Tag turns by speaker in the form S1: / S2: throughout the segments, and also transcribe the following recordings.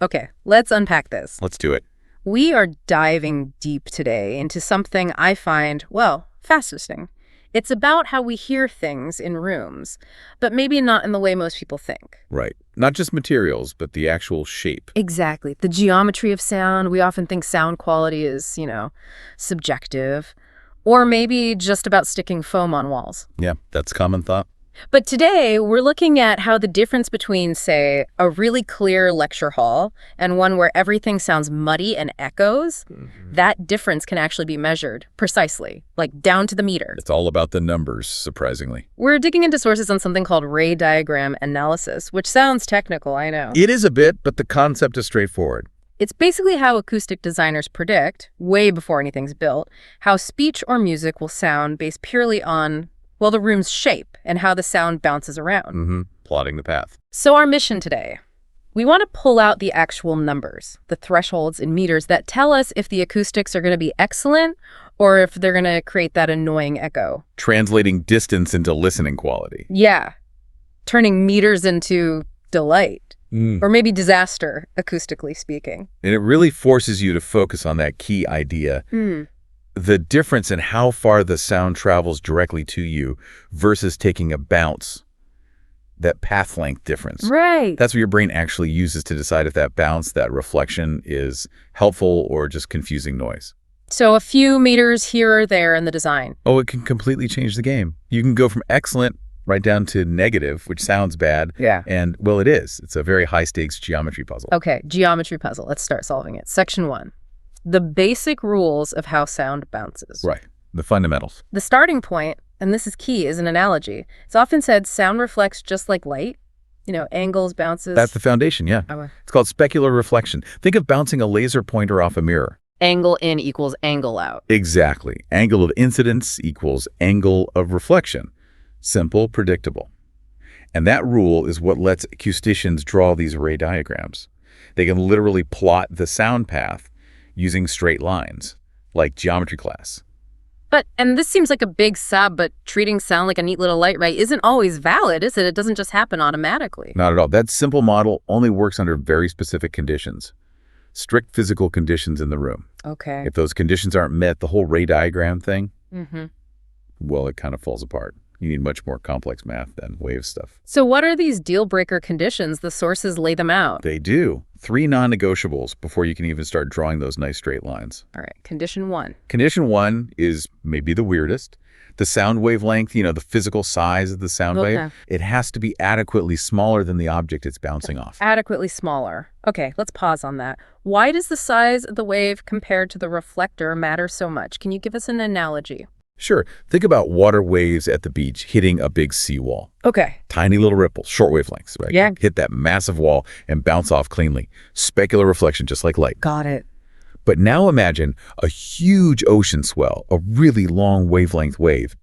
S1: Okay, let's unpack this.
S2: Let's do it.
S1: We are diving deep today into something I find, well, fascinating. It's about how we hear things in rooms, but maybe not in the way most people think.
S2: Right. Not just materials, but the actual shape.
S1: Exactly. The geometry of sound. We often think sound quality is, subjective. Or maybe just about sticking foam on walls.
S2: Yeah, that's common thought.
S1: But today, we're looking at how the difference between, say, a really clear lecture hall and one where everything sounds muddy and echoes, that difference can actually be measured precisely, like down to the meter.
S2: It's all about the numbers, surprisingly.
S1: We're digging into sources on something called ray diagram analysis, which sounds technical, I know.
S2: It is a bit, but the concept is straightforward.
S1: It's basically how acoustic designers predict, way before anything's built, how speech or music will sound based purely on, well, the room's shape and how the sound bounces around.
S2: Plotting the path.
S1: So our mission today, we want to pull out the actual numbers, the thresholds in meters that tell us if the acoustics are going to be excellent or if they're going to create that annoying echo.
S2: Translating distance into listening quality.
S1: Yeah. Turning meters into delight. Or maybe disaster, acoustically speaking.
S2: And it really forces you to focus on that key idea. The difference in how far the sound travels directly to you versus taking a bounce. That path length difference.
S1: Right.
S2: That's what your brain actually uses to decide if that bounce, that reflection is helpful or just confusing noise.
S1: So a few meters here or there in the design.
S2: Oh, it can completely change the game. You can go from excellent right down to negative, which sounds bad.
S1: Yeah.
S2: And, well, it is. It's a very high-stakes geometry puzzle.
S1: Okay, geometry puzzle. Let's start solving it. Section 1. The basic rules of how sound bounces.
S2: Right. The fundamentals.
S1: The starting point, and this is key, is an analogy. It's often said sound reflects just like light. Angles, bounces.
S2: That's the foundation, yeah.
S1: Okay.
S2: It's called specular reflection. Think of bouncing a laser pointer off a mirror.
S1: Angle in equals angle out.
S2: Exactly. Angle of incidence equals angle of reflection. Simple, predictable. And that rule is what lets acousticians draw these ray diagrams. They can literally plot the sound path using straight lines, like geometry class.
S1: And this seems like a big sub, but treating sound like a neat little light ray isn't always valid, is it? It doesn't just happen automatically.
S2: Not at all. That simple model only works under very specific conditions. Strict physical conditions in the room.
S1: Okay.
S2: If those conditions aren't met, the whole ray diagram thing, well, it kind of falls apart. You need much more complex math than wave stuff.
S1: So what are these deal breaker conditions? The sources lay them out.
S2: They do. 3 non-negotiables before you can even start drawing those nice straight lines.
S1: All right, condition 1.
S2: Condition 1 is maybe the weirdest. The sound wavelength, the physical size of the sound wave, it has to be adequately smaller than the object it's bouncing off.
S1: Adequately smaller. Okay, let's pause on that. Why does the size of the wave compared to the reflector matter so much? Can you give us an analogy?
S2: Sure. Think about water waves at the beach hitting a big seawall.
S1: Okay.
S2: Tiny little ripples, short wavelengths, right?
S1: Yeah.
S2: Hit that massive wall and bounce off cleanly. Specular reflection, just like light.
S1: Got it.
S2: But now imagine a huge ocean swell, a really long wavelength wave,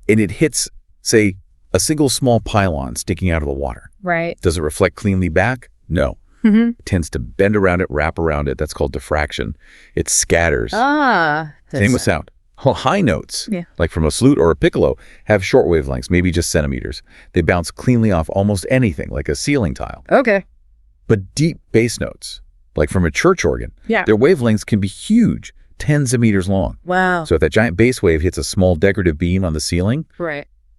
S2: and it hits, say, a single small pylon sticking out of the water.
S1: Right.
S2: Does it reflect cleanly back? No. It tends to bend around it, wrap around it. That's called diffraction. It scatters. Same with sound. High notes, like from a flute or a piccolo, have short wavelengths, maybe just centimeters. They bounce cleanly off almost anything, like a ceiling tile.
S1: Okay.
S2: But deep bass notes, like from a church organ, their wavelengths can be huge, tens of meters long.
S1: Wow.
S2: So if that giant bass wave hits a small decorative beam on the ceiling,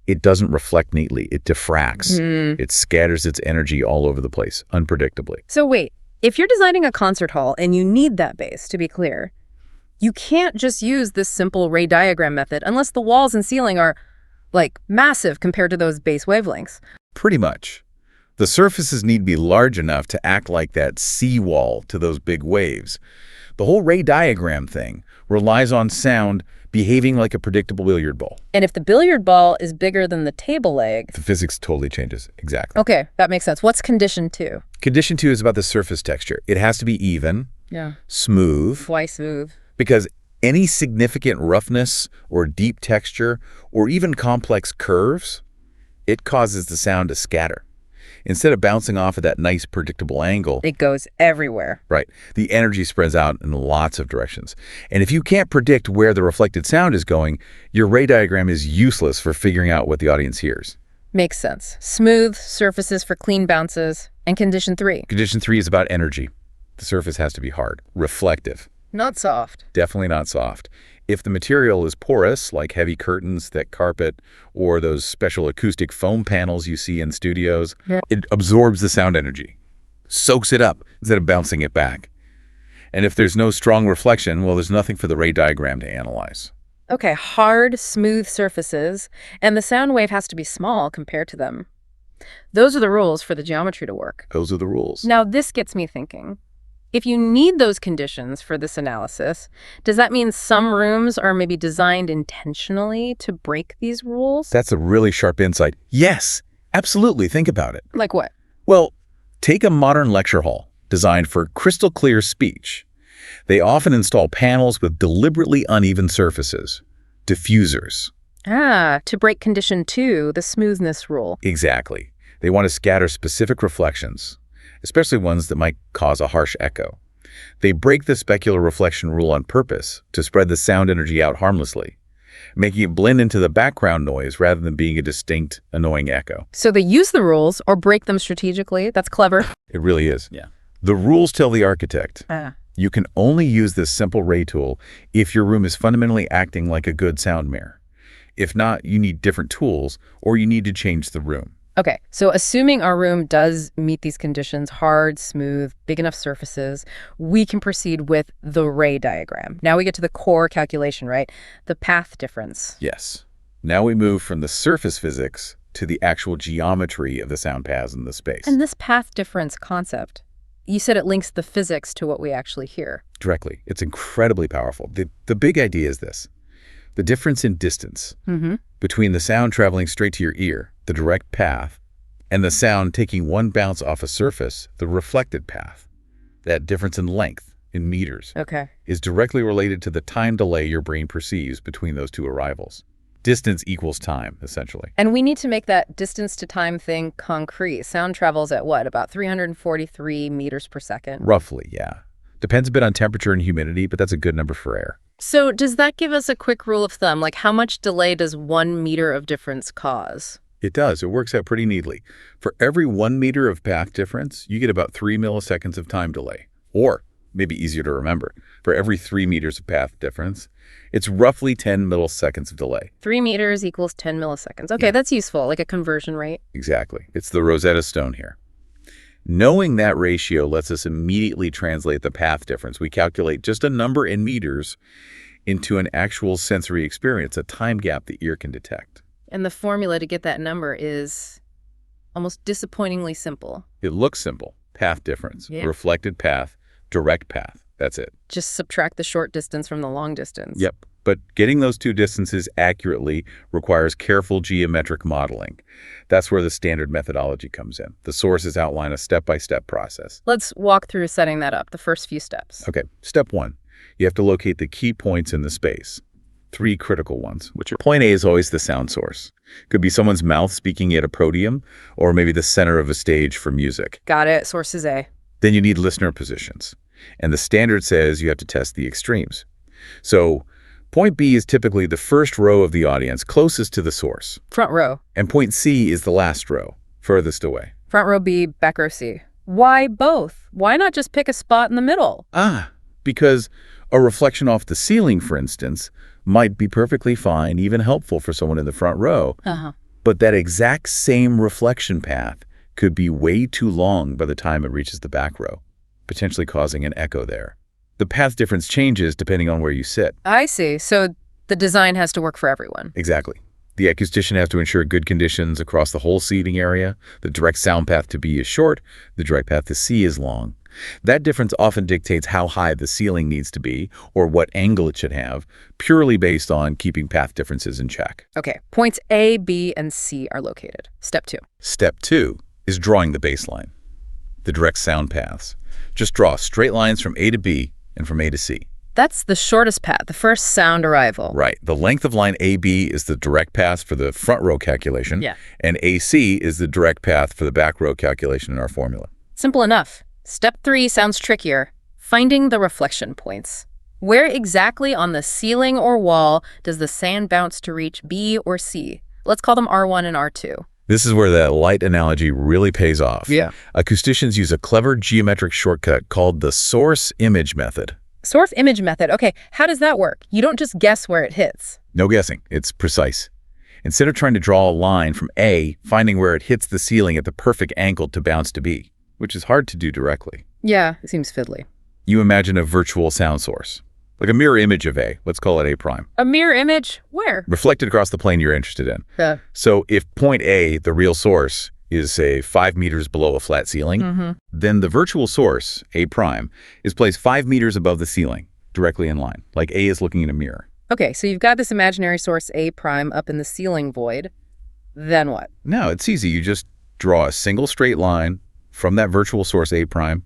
S2: it doesn't reflect neatly. It diffracts. It scatters its energy all over the place, unpredictably.
S1: So wait, if you're designing a concert hall and you need that bass, to be clear, you can't just use this simple ray diagram method unless the walls and ceiling are, massive compared to those bass wavelengths.
S2: Pretty much. The surfaces need to be large enough to act like that seawall to those big waves. The whole ray diagram thing relies on sound behaving like a predictable billiard ball.
S1: And if the billiard ball is bigger than the table leg...
S2: The physics totally changes. Exactly.
S1: Okay, that makes sense. What's condition 2?
S2: Condition 2 is about the surface texture. It has to be even, smooth.
S1: Why smooth?
S2: Because any significant roughness or deep texture or even complex curves, it causes the sound to scatter. Instead of bouncing off at that nice predictable angle,
S1: it goes everywhere.
S2: Right. The energy spreads out in lots of directions. And if you can't predict where the reflected sound is going, your ray diagram is useless for figuring out what the audience hears.
S1: Makes sense. Smooth surfaces for clean bounces. And condition 3?
S2: Condition 3 is about energy. The surface has to be hard, reflective.
S1: Not soft.
S2: Definitely not soft. If the material is porous, like heavy curtains, thick carpet, or those special acoustic foam panels you see in studios, it absorbs the sound energy, soaks it up instead of bouncing it back. And if there's no strong reflection, well, there's nothing for the ray diagram to analyze.
S1: Okay, hard, smooth surfaces, and the sound wave has to be small compared to them. Those are the rules for the geometry to work.
S2: Those are the rules.
S1: Now, this gets me thinking. If you need those conditions for this analysis, does that mean some rooms are maybe designed intentionally to break these rules?
S2: That's a really sharp insight. Yes, absolutely. Think about it.
S1: Like what?
S2: Well, take a modern lecture hall designed for crystal clear speech. They often install panels with deliberately uneven surfaces, diffusers.
S1: To break condition 2, the smoothness rule.
S2: Exactly. They want to scatter specific reflections, especially ones that might cause a harsh echo. They break the specular reflection rule on purpose to spread the sound energy out harmlessly, making it blend into the background noise rather than being a distinct, annoying echo.
S1: So they use the rules or break them strategically. That's clever.
S2: It really is. Yeah. The rules tell the architect. You can only use this simple ray tool if your room is fundamentally acting like a good sound mirror. If not, you need different tools or you need to change the room.
S1: Okay, so assuming our room does meet these conditions, hard, smooth, big enough surfaces, we can proceed with the ray diagram. Now we get to the core calculation, right? The path difference.
S2: Yes. Now we move from the surface physics to the actual geometry of the sound paths in the space.
S1: And this path difference concept, you said it links the physics to what we actually hear.
S2: Directly. It's incredibly powerful. The big idea is this. The difference in distance between the sound traveling straight to your ear, the direct path, and the sound taking one bounce off a surface, the reflected path. That difference in length, in meters, is directly related to the time delay your brain perceives between those two arrivals. Distance equals time, essentially.
S1: And we need to make that distance to time thing concrete. Sound travels at what, about 343 meters per second?
S2: Roughly, yeah. Depends a bit on temperature and humidity, but that's a good number for air.
S1: So does that give us a quick rule of thumb? Like how much delay does 1 meter of difference cause?
S2: It does. It works out pretty neatly. For every 1 meter of path difference, you get about 3 milliseconds of time delay. Or, maybe easier to remember, for every 3 meters of path difference, it's roughly 10 milliseconds of delay.
S1: 3 meters equals 10 milliseconds. Okay, that's useful, like a conversion rate.
S2: Exactly. It's the Rosetta Stone here. Knowing that ratio lets us immediately translate the path difference. We calculate just a number in meters into an actual sensory experience, a time gap the ear can detect.
S1: And the formula to get that number is almost disappointingly simple.
S2: It looks simple. Path difference, reflected path, direct path. That's it.
S1: Just subtract the short distance from the long distance.
S2: Yep. But getting those two distances accurately requires careful geometric modeling. That's where the standard methodology comes in. The sources outline a step-by-step process.
S1: Let's walk through setting that up, the first few steps.
S2: Okay. Step 1, you have to locate the key points in the space. 3 critical ones, which are point A is always the sound source. Could be someone's mouth speaking at a podium, or maybe the center of a stage for music.
S1: Got it. Source is A.
S2: Then you need listener positions. And the standard says you have to test the extremes. So point B is typically the first row of the audience, closest to the source.
S1: Front row.
S2: And point C is the last row, furthest away.
S1: Front row B, back row C. Why both? Why not just pick a spot in the middle?
S2: Because a reflection off the ceiling, for instance, might be perfectly fine, even helpful for someone in the front row. But that exact same reflection path could be way too long by the time it reaches the back row, potentially causing an echo there. The path difference changes depending on where you sit.
S1: I see. So the design has to work for everyone.
S2: Exactly. The acoustician has to ensure good conditions across the whole seating area. The direct sound path to B is short. The direct path to C is long. That difference often dictates how high the ceiling needs to be or what angle it should have, purely based on keeping path differences in check.
S1: Okay. Points A, B, and C are located. Step 2.
S2: Step 2 is drawing the baseline, the direct sound paths. Just draw straight lines from A to B and from A to C.
S1: That's the shortest path, the first sound arrival.
S2: Right. The length of line AB is the direct path for the front row calculation. And AC is the direct path for the back row calculation in our formula.
S1: Simple enough. Step 3 sounds trickier. Finding the reflection points. Where exactly on the ceiling or wall does the sound bounce to reach B or C? Let's call them R1 and R2.
S2: This is where that light analogy really pays off.
S3: Yeah.
S2: Acousticians use a clever geometric shortcut called the source image method.
S1: Source image method. Okay, how does that work? You don't just guess where it hits.
S2: No guessing. It's precise. Instead of trying to draw a line from A, finding where it hits the ceiling at the perfect angle to bounce to B, which is hard to do directly.
S1: Yeah, it seems fiddly.
S2: You imagine a virtual sound source, like a mirror image of A. Let's call it A prime.
S1: A mirror image? Where?
S2: Reflected across the plane you're interested in.
S1: Yeah.
S2: So if point A, the real source, is, say, 5 meters below a flat ceiling, then the virtual source, A prime, is placed 5 meters above the ceiling, directly in line, like A is looking in a mirror.
S1: Okay, so you've got this imaginary source A prime up in the ceiling void. Then what?
S2: No, it's easy. You just draw a single straight line from that virtual source A prime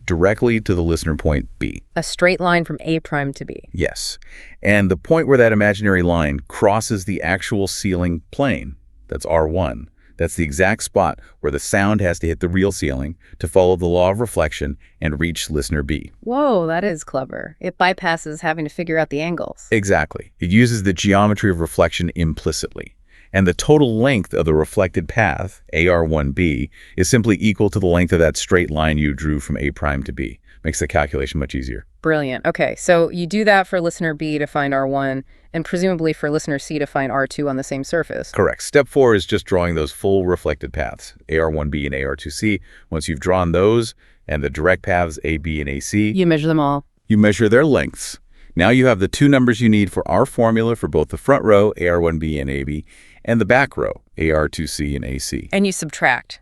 S2: directly to the listener point B.
S1: A straight line from A prime to B.
S2: Yes. And the point where that imaginary line crosses the actual ceiling plane, that's R1, that's the exact spot where the sound has to hit the real ceiling to follow the law of reflection and reach listener B.
S1: Whoa, that is clever. It bypasses having to figure out the angles.
S2: Exactly. It uses the geometry of reflection implicitly. And the total length of the reflected path, AR1B, is simply equal to the length of that straight line you drew from A prime to B. Makes the calculation much easier.
S1: Brilliant. Okay, so you do that for listener B to find R1, and presumably for listener C to find R2 on the same surface.
S2: Correct. Step 4 is just drawing those full reflected paths, AR1B and AR2C. Once you've drawn those and the direct paths, AB and AC,
S1: You measure them all.
S2: you measure their lengths. Now you have the two numbers you need for our formula for both the front row, AR1B and AB, and the back row, AR2C and AC.
S1: And you subtract.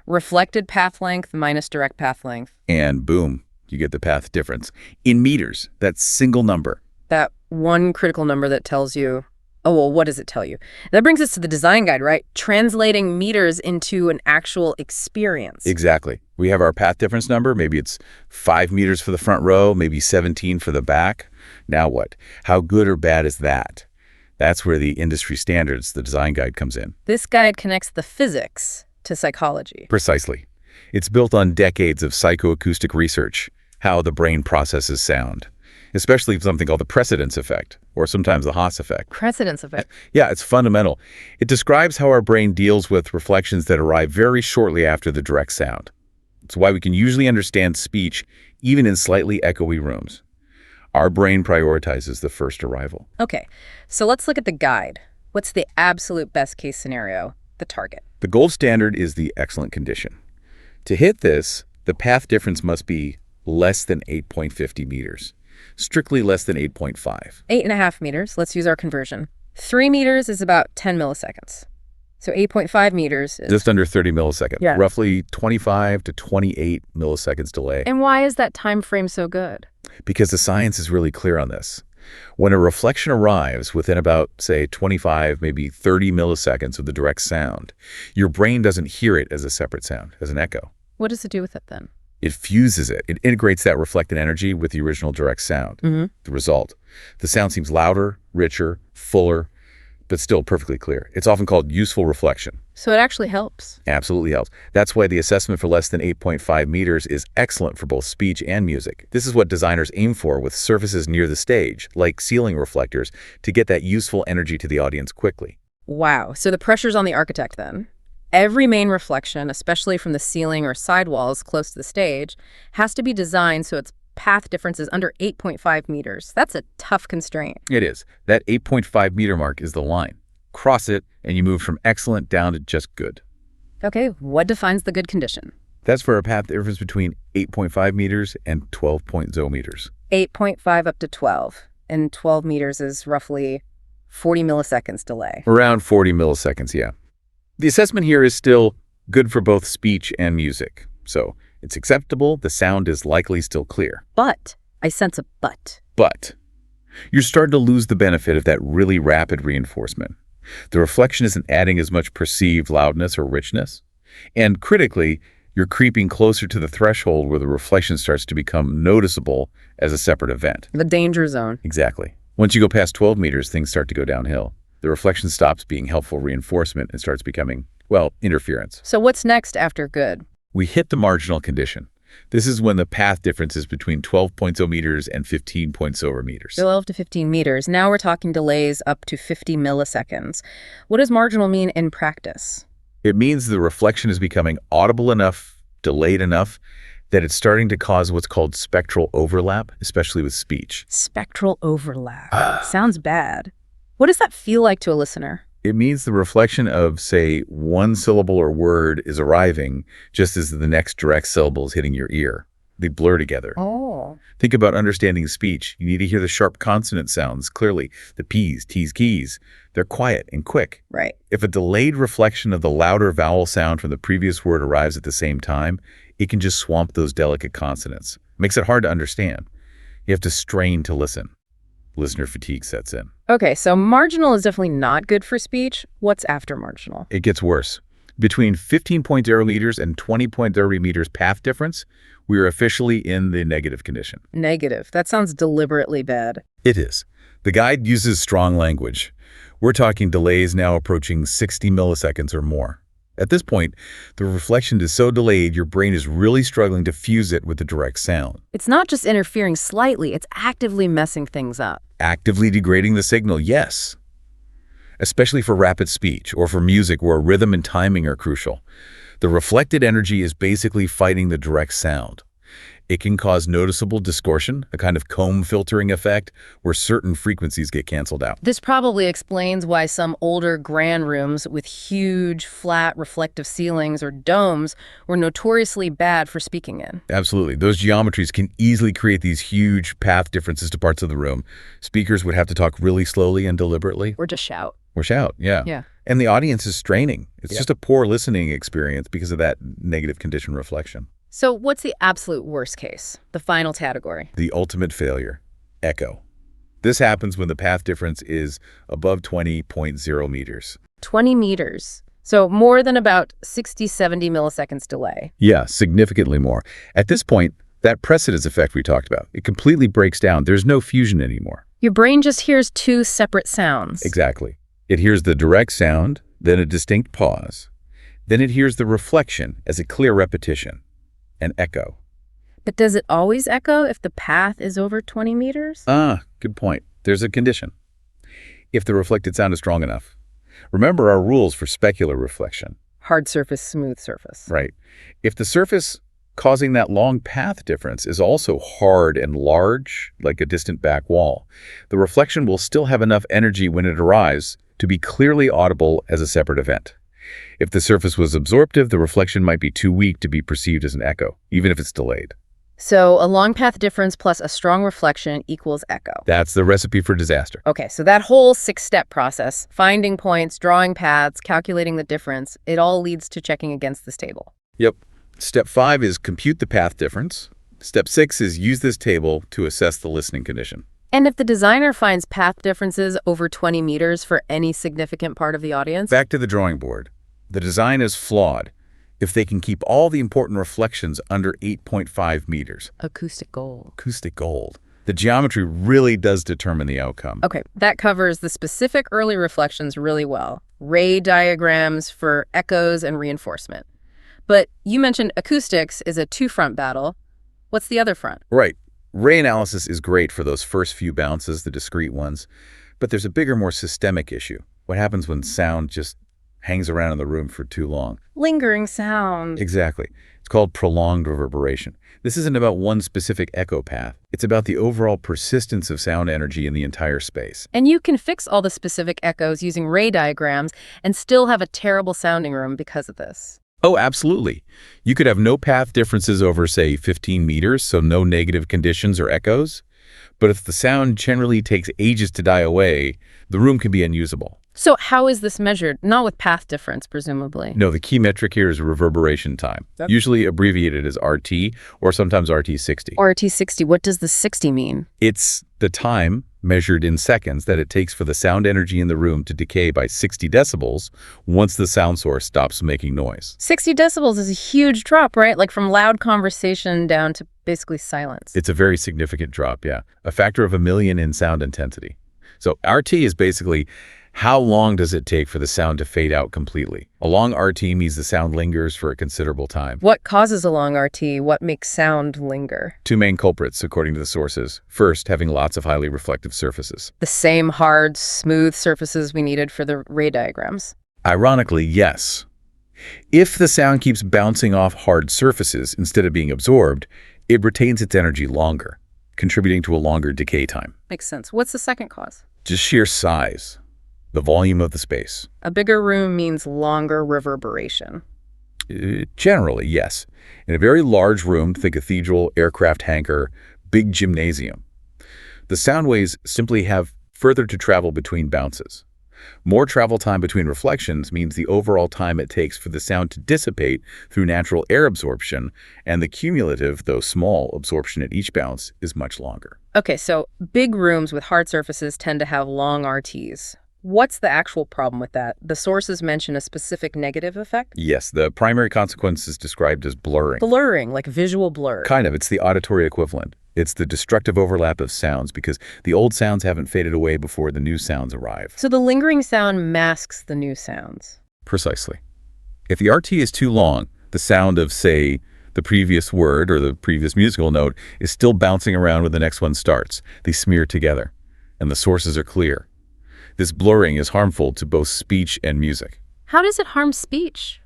S1: Reflected path length minus direct path length.
S2: And boom, you get the path difference. In meters, that single number.
S1: That one critical number that tells you, oh, well, what does it tell you? That brings us to the design guide, right? Translating meters into an actual experience.
S2: Exactly. We have our path difference number. Maybe it's 5 meters for the front row, maybe 17 for the back. Now what? How good or bad is that? That's where the industry standards, the design guide, comes in.
S1: This guide connects the physics to psychology.
S2: Precisely. It's built on decades of psychoacoustic research, how the brain processes sound, especially something called the precedence effect, or sometimes the Haas effect.
S1: Precedence effect.
S2: Yeah, it's fundamental. It describes how our brain deals with reflections that arrive very shortly after the direct sound. It's why we can usually understand speech even in slightly echoey rooms. Our brain prioritizes the first arrival.
S1: Okay, so let's look at the guide. What's the absolute best case scenario, the target?
S2: The gold standard is the excellent condition. To hit this, the path difference must be less than 8.50 meters, strictly less than 8.5.
S1: 8.5 meters, let's use our conversion. 3 meters is about 10 milliseconds. So 8.5 meters is...
S2: Just under 30 milliseconds,
S1: Yeah.
S2: roughly 25 to 28 milliseconds delay.
S1: And why is that time frame so good?
S2: Because the science is really clear on this. When a reflection arrives within about, say, 25, maybe 30 milliseconds of the direct sound, your brain doesn't hear it as a separate sound, as an echo.
S1: What does it do with it then?
S2: It fuses it. It integrates that reflected energy with the original direct sound. The result, the sound seems louder, richer, fuller, but still perfectly clear. It's often called useful reflection.
S1: So it actually helps.
S2: Absolutely helps. That's why the assessment for less than 8.5 meters is excellent for both speech and music. This is what designers aim for with surfaces near the stage, like ceiling reflectors, to get that useful energy to the audience quickly.
S1: Wow, so the pressure's on the architect then. Every main reflection, especially from the ceiling or sidewalls close to the stage, has to be designed so its path difference is under 8.5 meters. That's a tough constraint.
S2: It is. That 8.5 meter mark is the line. Cross it, and you move from excellent down to just good.
S1: Okay, what defines the good condition?
S2: That's for a path difference between 8.5 meters and 12.0 meters.
S1: 8.5 up to 12, and 12 meters is roughly 40 milliseconds delay.
S2: Around 40 milliseconds, yeah. The assessment here is still good for both speech and music. So it's acceptable, the sound is likely still clear.
S1: But, I sense a but.
S2: But you're starting to lose the benefit of that really rapid reinforcement. The reflection isn't adding as much perceived loudness or richness. And critically, you're creeping closer to the threshold where the reflection starts to become noticeable as a separate event.
S1: The danger zone.
S2: Exactly. Once you go past 12 meters, things start to go downhill. The reflection stops being helpful reinforcement and starts becoming, well, interference.
S1: So what's next after good?
S2: We hit the marginal condition. This is when the path difference is between 12.0 meters and 15.0 meters.
S1: 12 to 15 meters. Now we're talking delays up to 50 milliseconds. What does marginal mean in practice?
S2: It means the reflection is becoming audible enough, delayed enough, that it's starting to cause what's called spectral overlap, especially with speech.
S1: Spectral overlap. Sounds bad. What does that feel like to a listener?
S2: It means the reflection of, say, one syllable or word is arriving just as the next direct syllable is hitting your ear. They blur together.
S1: Oh.
S2: Think about understanding speech. You need to hear the sharp consonant sounds clearly. The P's, T's, keys. They're quiet and quick.
S1: Right.
S2: If a delayed reflection of the louder vowel sound from the previous word arrives at the same time, it can just swamp those delicate consonants. Makes it hard to understand. You have to strain to listen. Listener fatigue sets in.
S1: Okay, so marginal is definitely not good for speech. What's after marginal?
S2: It gets worse. Between 15.0 meters and 20.0 meters path difference, we are officially in the negative condition.
S1: Negative. That sounds deliberately bad.
S2: It is. The guide uses strong language. We're talking delays now approaching 60 milliseconds or more. At this point, the reflection is so delayed your brain is really struggling to fuse it with the direct sound.
S1: It's not just interfering slightly, it's actively messing things up.
S2: Actively degrading the signal, yes. Especially for rapid speech or for music where rhythm and timing are crucial. The reflected energy is basically fighting the direct sound. It can cause noticeable distortion, a kind of comb filtering effect where certain frequencies get canceled out.
S1: This probably explains why some older grand rooms with huge, flat, reflective ceilings or domes were notoriously bad for speaking in.
S2: Absolutely. Those geometries can easily create these huge path differences to parts of the room. Speakers would have to talk really slowly and deliberately.
S1: Or just shout.
S2: Or shout, yeah.
S1: Yeah.
S2: And the audience is straining. It's just a poor listening experience because of that negative condition reflection.
S1: So what's the absolute worst case? The final category?
S2: The ultimate failure, echo. This happens when the path difference is above 20.0 meters.
S1: 20 meters. So more than about 60, 70 milliseconds delay.
S2: Yeah, significantly more. At this point, that precedence effect we talked about, it completely breaks down. There's no fusion anymore.
S1: Your brain just hears two separate sounds.
S2: Exactly. It hears the direct sound, then a distinct pause. Then it hears the reflection as a clear repetition. An echo.
S1: But does it always echo if the path is over 20 meters?
S2: Good point. There's a condition. If the reflected sound is strong enough. Remember our rules for specular reflection.
S1: Hard surface, smooth surface.
S2: Right. If the surface causing that long path difference is also hard and large, like a distant back wall, the reflection will still have enough energy when it arrives to be clearly audible as a separate event. If the surface was absorptive, the reflection might be too weak to be perceived as an echo, even if it's delayed.
S1: So a long path difference plus a strong reflection equals echo.
S2: That's the recipe for disaster.
S1: Okay, so that whole 6-step process, finding points, drawing paths, calculating the difference, it all leads to checking against this table.
S2: Yep. Step 5 is compute the path difference. Step 6 is use this table to assess the listening condition.
S1: And if the designer finds path differences over 20 meters for any significant part of the audience?
S2: Back to the drawing board. The design is flawed if they can keep all the important reflections under 8.5 meters.
S1: Acoustic gold.
S2: Acoustic gold. The geometry really does determine the outcome.
S1: Okay, that covers the specific early reflections really well. Ray diagrams for echoes and reinforcement. But you mentioned acoustics is a two-front battle. What's the other front?
S2: Right. Ray analysis is great for those first few bounces, the discrete ones. But there's a bigger, more systemic issue. What happens when sound just hangs around in the room for too long?
S1: Lingering sound.
S2: Exactly. It's called prolonged reverberation. This isn't about one specific echo path. It's about the overall persistence of sound energy in the entire space.
S1: And you can fix all the specific echoes using Ray diagrams and still have a terrible sounding room because of this.
S2: Oh, absolutely. You could have no path differences over, say, 15 meters, so no negative conditions or echoes. But if the sound generally takes ages to die away, the room can be unusable.
S1: So how is this measured? Not with path difference, presumably.
S2: No, the key metric here is reverberation time, usually abbreviated as RT or sometimes RT60.
S1: RT60, what does the 60 mean?
S2: It's the time measured in seconds that it takes for the sound energy in the room to decay by 60 decibels once the sound source stops making noise.
S1: 60 decibels is a huge drop, right? Like from loud conversation down to basically silence.
S2: It's a very significant drop, yeah. A factor of 1,000,000 in sound intensity. So RT is basically how long does it take for the sound to fade out completely? A long RT means the sound lingers for a considerable time.
S1: What causes a long RT? What makes sound linger?
S2: Two main culprits, according to the sources. First, having lots of highly reflective surfaces.
S1: The same hard, smooth surfaces we needed for the Ray diagrams.
S2: Ironically, yes. If the sound keeps bouncing off hard surfaces instead of being absorbed, it retains its energy longer, contributing to a longer decay time.
S1: Makes sense. What's the second cause?
S2: Just sheer size, the volume of the space.
S1: A bigger room means longer reverberation.
S2: Generally, yes. In a very large room, think cathedral, aircraft hangar, big gymnasium, the sound waves simply have further to travel between bounces. More travel time between reflections means the overall time it takes for the sound to dissipate through natural air absorption, and the cumulative, though small, absorption at each bounce is much longer.
S1: Okay, so big rooms with hard surfaces tend to have long RTs. What's the actual problem with that? The sources mention a specific negative effect?
S2: Yes, the primary consequence is described as blurring.
S1: Blurring, like visual blur.
S2: Kind of. It's the auditory equivalent. It's the destructive overlap of sounds because the old sounds haven't faded away before the new sounds arrive.
S1: So the lingering sound masks the new sounds.
S2: Precisely. If the RT is too long, the sound of, say, the previous word or the previous musical note is still bouncing around when the next one starts. They smear together, and the sources are clear. This blurring is harmful to both speech and music.
S1: How does it harm speech?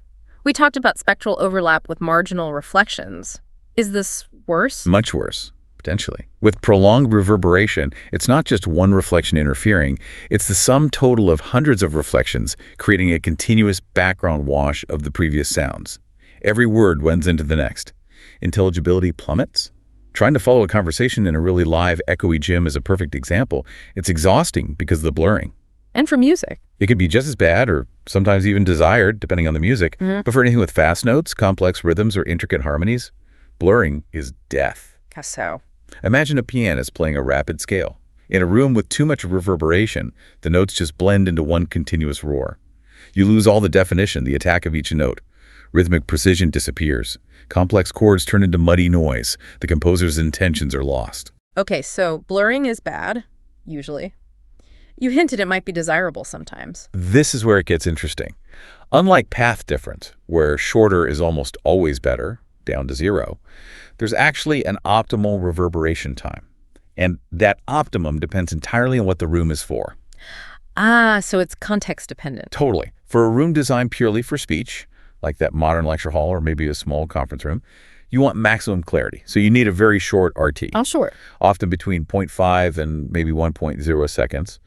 S1: We talked about spectral overlap with marginal reflections. Is this worse?
S2: Much worse, potentially. With prolonged reverberation, it's not just one reflection interfering, it's the sum total of hundreds of reflections, creating a continuous background wash of the previous sounds. Every word blends into the next. Intelligibility plummets. Trying to follow a conversation in a really live, echoey gym is a perfect example. It's exhausting because of the blurring.
S1: And for music.
S2: It can be just as bad or sometimes even desired, depending on the music. But for anything with fast notes, complex rhythms, or intricate harmonies, blurring is death.
S1: How so?
S2: Imagine a pianist playing a rapid scale. In a room with too much reverberation, the notes just blend into one continuous roar. You lose all the definition, the attack of each note. Rhythmic precision disappears. Complex chords turn into muddy noise. The composer's intentions are lost.
S1: Okay, so blurring is bad, usually. You hinted it might be desirable sometimes.
S2: This is where it gets interesting. Unlike path difference, where shorter is almost always better, down to 0, there's actually an optimal reverberation time. And that optimum depends entirely on what the room is for.
S1: Ah, so it's context dependent.
S2: Totally. For a room designed purely for speech, like that modern lecture hall or maybe a small conference room, you want maximum clarity. So you need a very short RT.
S1: Oh, sure.
S2: Often between 0.5 and maybe 1.0 seconds.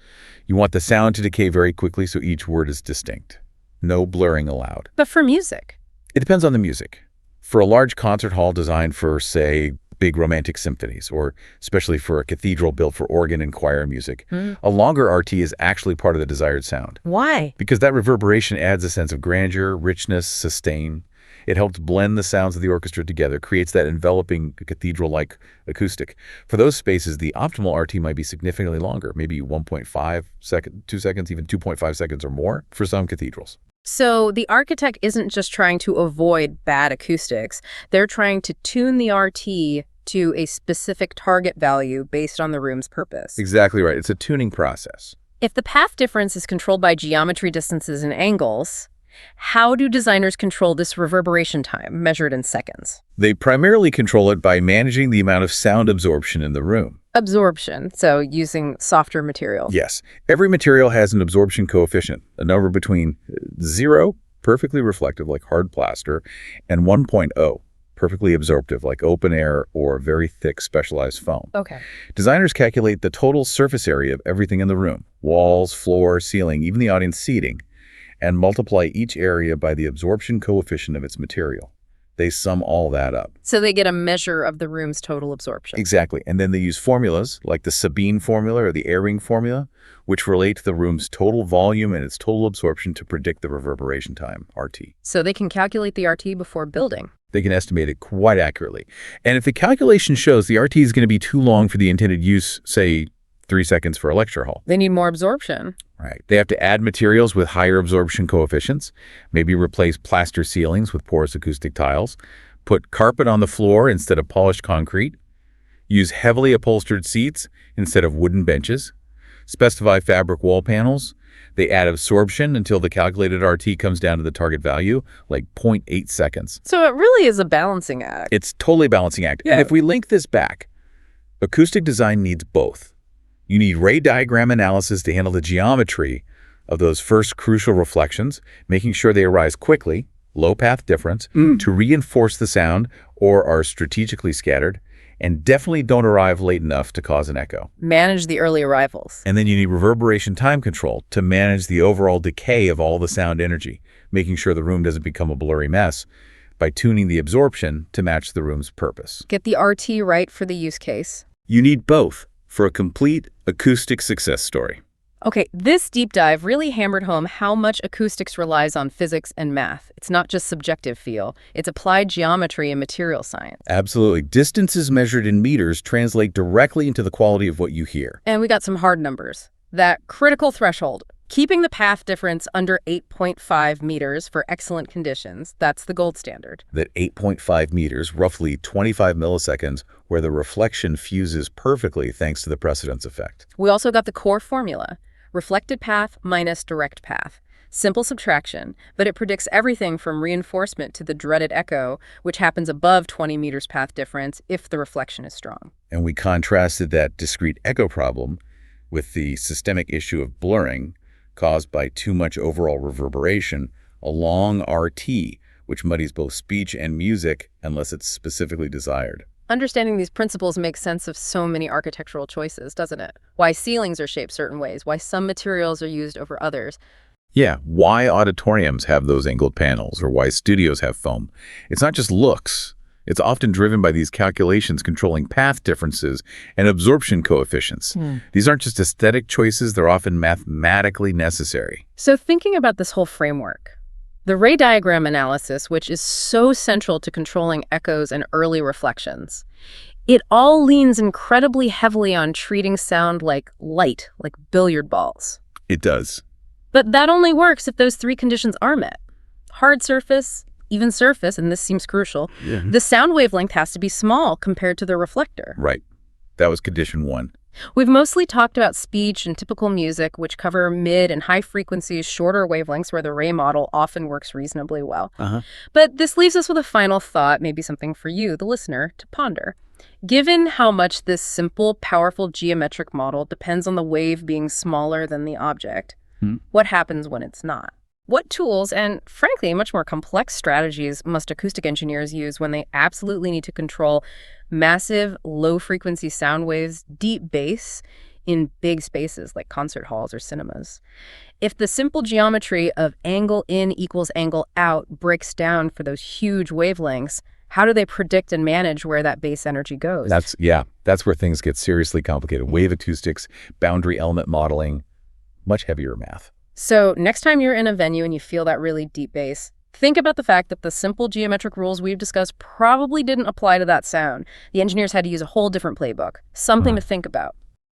S2: You want the sound to decay very quickly so each word is distinct. No blurring allowed.
S1: But for music?
S2: It depends on the music. For a large concert hall designed for, say, big romantic symphonies, or especially for a cathedral built for organ and choir music, a longer RT is actually part of the desired sound.
S1: Why?
S2: Because that reverberation adds a sense of grandeur, richness, sustain. It helps blend the sounds of the orchestra together, creates that enveloping cathedral-like acoustic. For those spaces, the optimal RT might be significantly longer, maybe 1.5 seconds, 2 seconds, even 2.5 seconds or more for some cathedrals.
S1: So the architect isn't just trying to avoid bad acoustics. They're trying to tune the RT to a specific target value based on the room's purpose.
S2: Exactly right. It's a tuning process.
S1: If the path difference is controlled by geometry, distances, and angles, how do designers control this reverberation time, measured in seconds?
S2: They primarily control it by managing the amount of sound absorption in the room.
S1: Absorption, so using softer material.
S2: Yes. Every material has an absorption coefficient, a number between 0, perfectly reflective like hard plaster, and 1.0, perfectly absorptive like open air or very thick specialized foam.
S1: Okay.
S2: Designers calculate the total surface area of everything in the room, walls, floor, ceiling, even the audience seating, and multiply each area by the absorption coefficient of its material. They sum all that up.
S1: So they get a measure of the room's total absorption.
S2: Exactly. And then they use formulas like the Sabine formula or the Eyring formula, which relate to the room's total volume and its total absorption to predict the reverberation time, RT.
S1: So they can calculate the RT before building.
S2: They can estimate it quite accurately. And if the calculation shows the RT is going to be too long for the intended use, say 3 seconds for a lecture hall.
S1: They need more absorption.
S2: Right. They have to add materials with higher absorption coefficients, maybe replace plaster ceilings with porous acoustic tiles, put carpet on the floor instead of polished concrete, use heavily upholstered seats instead of wooden benches, specify fabric wall panels. They add absorption until the calculated RT comes down to the target value, like 0.8 seconds.
S1: So it really is a balancing act.
S2: It's totally a balancing act.
S1: Yeah.
S2: And if we link this back, acoustic design needs both. You need ray diagram analysis to handle the geometry of those first crucial reflections, making sure they arise quickly, low path difference to reinforce the sound or are strategically scattered, and definitely don't arrive late enough to cause an echo.
S1: Manage the early arrivals.
S2: And then you need reverberation time control to manage the overall decay of all the sound energy, making sure the room doesn't become a blurry mess by tuning the absorption to match the room's purpose.
S1: Get the RT right for the use case.
S2: You need both for a complete acoustic success story.
S1: Okay, this deep dive really hammered home how much acoustics relies on physics and math. It's not just subjective feel, it's applied geometry and material science.
S2: Absolutely. Distances measured in meters translate directly into the quality of what you hear.
S1: And we got some hard numbers. That critical threshold, keeping the path difference under 8.5 meters for excellent conditions, that's the gold standard.
S2: That 8.5 meters, roughly 25 milliseconds, where the reflection fuses perfectly thanks to the precedence effect.
S1: We also got the core formula. Reflected path minus direct path. Simple subtraction, but it predicts everything from reinforcement to the dreaded echo, which happens above 20 meters path difference if the reflection is strong.
S2: And we contrasted that discrete echo problem with the systemic issue of blurring caused by too much overall reverberation along RT, which muddies both speech and music unless it's specifically desired.
S1: Understanding these principles makes sense of so many architectural choices, doesn't it? Why ceilings are shaped certain ways, why some materials are used over others.
S2: Yeah, why auditoriums have those angled panels or why studios have foam. It's not just looks. It's often driven by these calculations controlling path differences and absorption coefficients. These aren't just aesthetic choices, they're often mathematically necessary.
S1: So thinking about this whole framework, the ray diagram analysis, which is so central to controlling echoes and early reflections, it all leans incredibly heavily on treating sound like light, like billiard balls.
S2: It does.
S1: But that only works if those three conditions are met. Hard surface, even surface, and this seems crucial, the sound wavelength has to be small compared to the reflector.
S2: Right. That was condition one.
S1: We've mostly talked about speech and typical music, which cover mid and high frequencies, shorter wavelengths where the Ray model often works reasonably well. But this leaves us with a final thought, maybe something for you, the listener, to ponder. Given how much this simple, powerful geometric model depends on the wave being smaller than the object, what happens when it's not? What tools and, frankly, much more complex strategies must acoustic engineers use when they absolutely need to control massive, low-frequency sound waves, deep bass, in big spaces like concert halls or cinemas? If the simple geometry of angle in equals angle out breaks down for those huge wavelengths, how do they predict and manage where that bass energy goes?
S2: That's where things get seriously complicated. Wave acoustics, boundary element modeling, much heavier math.
S1: So next time you're in a venue and you feel that really deep bass, think about the fact that the simple geometric rules we've discussed probably didn't apply to that sound. The engineers had to use a whole different playbook, something to think about.